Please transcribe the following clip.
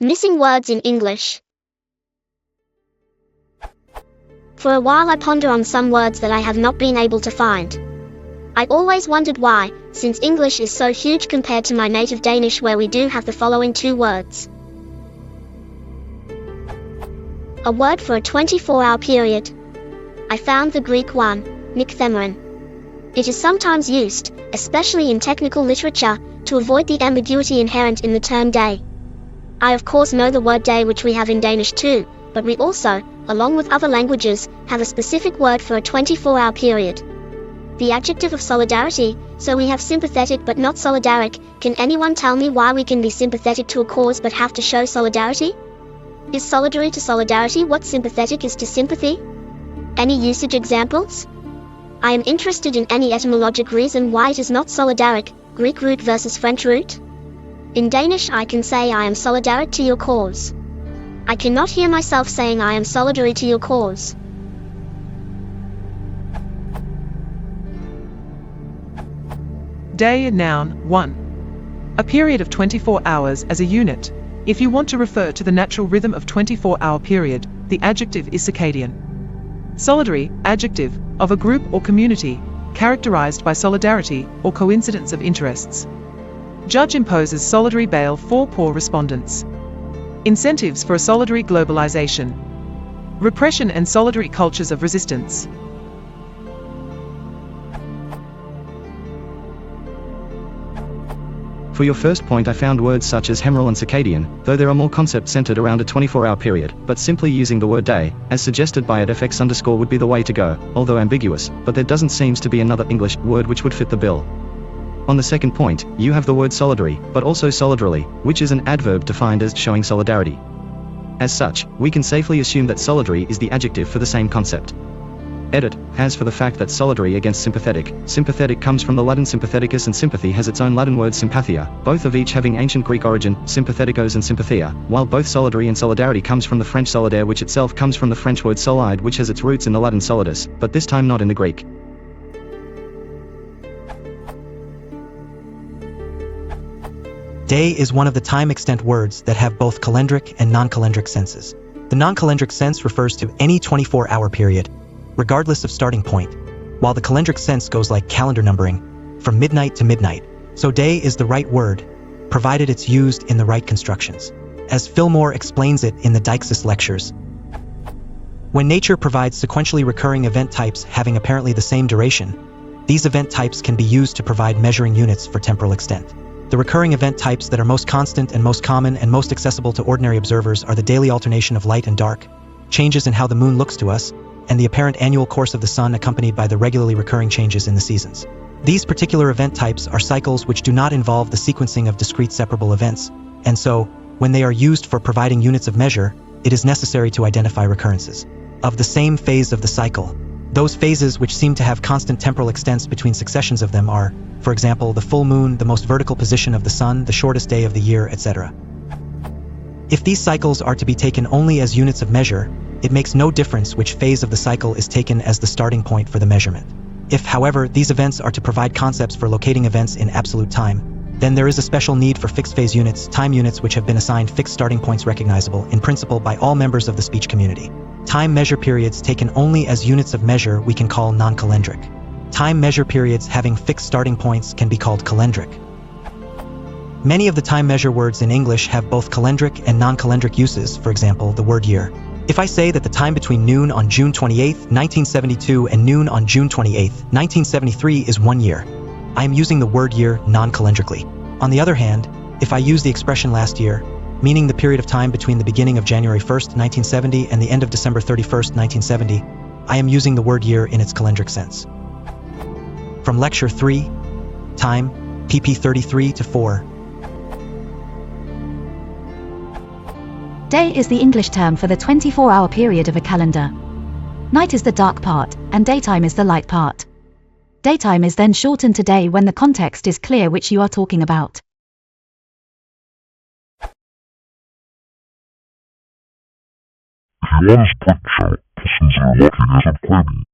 Missing words in English. For a while I ponder on some words that I have not been able to find. I always wondered why, since English is so huge compared to my native Danish, where we do have the following two words. A word for a 24-hour period. I found the Greek one, nykthemeron. It is sometimes used, especially in technical literature, to avoid the ambiguity inherent in the term day. I of course know the word day, which we have in Danish too, but we also, along with other languages, have a specific word for a 24-hour period. The adjective of solidarity, so we have sympathetic but not solidaric. Can anyone tell me why we can be sympathetic to a cause but have to show solidarity? Is solidary to solidarity what sympathetic is to sympathy? Any usage examples? I am interested in any etymologic reason why it is not solidaric, Greek root versus French root? In Danish I can say I am solidaric to your cause. I cannot hear myself saying I am solidary to your cause. Day, noun, 1. A period of 24 hours as a unit. If you want to refer to the natural rhythm of 24-hour period, the adjective is circadian. Solidary, adjective, of a group or community, characterized by solidarity or coincidence of interests. Judge imposes solidary bail for poor respondents. Incentives for a solidary globalization. Repression and solidary cultures of resistance. For your first point, I found words such as hemeral and circadian, though there are more concepts centered around a 24-hour period, but simply using the word day, as suggested by @fx_ would be the way to go, although ambiguous, but there doesn't seems to be another English word which would fit the bill. On the second point, you have the word solidary, but also solidarily, which is an adverb defined as showing solidarity. As such, we can safely assume that solidary is the adjective for the same concept. Edit has for the fact that solidary against sympathetic. Sympathetic comes from the Latin sympatheticus, and sympathy has its own Latin word sympathia, both of each having ancient Greek origin, sympatheticos and sympathia, while both solidary and solidarity comes from the French solidaire, which itself comes from the French word solide, which has its roots in the Latin solidus, but this time not in the Greek. Day is one of the time-extent words that have both calendric and non-calendric senses. The non-calendric sense refers to any 24-hour period, regardless of starting point, while the calendric sense goes like calendar numbering, from midnight to midnight. So day is the right word, provided it's used in the right constructions. As Fillmore explains it in the Deixis lectures, when nature provides sequentially recurring event types having apparently the same duration, these event types can be used to provide measuring units for temporal extent. The recurring event types that are most constant and most common and most accessible to ordinary observers are the daily alternation of light and dark, changes in how the moon looks to us, and the apparent annual course of the sun accompanied by the regularly recurring changes in the seasons. These particular event types are cycles which do not involve the sequencing of discrete separable events, and so, when they are used for providing units of measure, it is necessary to identify recurrences of the same phase of the cycle. Those phases which seem to have constant temporal extents between successions of them are, for example, the full moon, the most vertical position of the sun, the shortest day of the year, etc. If these cycles are to be taken only as units of measure, it makes no difference which phase of the cycle is taken as the starting point for the measurement. If, however, these events are to provide concepts for locating events in absolute time, then there is a special need for fixed phase units, time units which have been assigned fixed starting points recognizable, in principle, by all members of the speech community. Time measure periods taken only as units of measure we can call non-calendric. Time measure periods having fixed starting points can be called calendric. Many of the time measure words in English have both calendric and non-calendric uses, for example, the word year. If I say that the time between noon on June 28, 1972 and noon on June 28, 1973 is 1 year, I am using the word year non-calendrically. On the other hand, if I use the expression last year, meaning the period of time between the beginning of January 1st, 1970 and the end of December 31st, 1970, I am using the word year in its calendric sense. From Lecture 3, Time, pp. 33-4. Day is the English term for the 24-hour period of a calendar. Night is the dark part, and daytime is the light part. Daytime is then shortened to day when the context is clear which you are talking about. If you want us to put passen Sie Lockiges und Query.